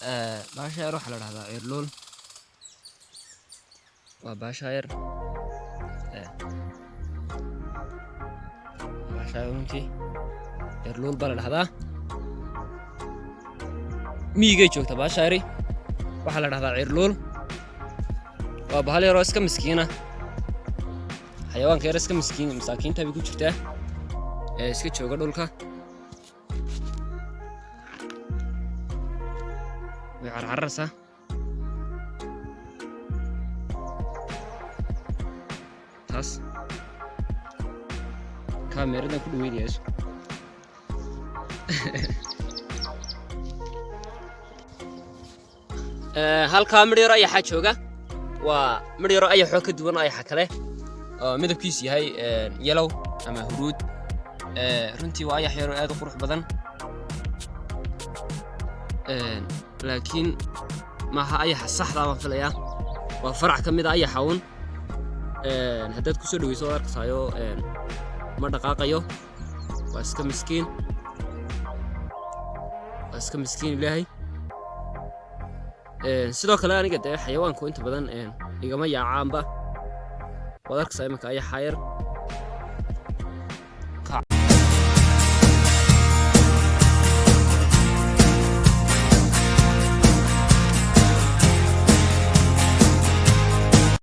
baasha yar waxaa la dhahdaa cirlool. waa baasha yar baasha runtii cirlool baa la dhahdaa. miyigay joogta baasha yari waxaa la dhahdaa cirlool. waa bahal yaroo iska miskiina, xayawaanka yar iska masaakiinta bay ku jirtaa iska jooga dhulka. way carcararaysaa. taas kaameradan ku dhaweynayaasu halkaa midh yaro ayaxa jooga. waa midh yaro ayaxoo ka duwan ayaxa kale oo midabkiisu yahay yellow ama huruud. runtii waa ayax yaro aad u qurux badan, laakiin maaha ayaxa saxda baan filayaa. waa farac ka mid a ayaxa uun. haddaad ku soo dhaweyso waad arkaysayo ma dhaqaaqayo. waa iska miskiin, ilaahay. sidoo kale aniga dee xayawaanku inta badan igama yaacaanba. waad arkaysaa imanka ayaxa yar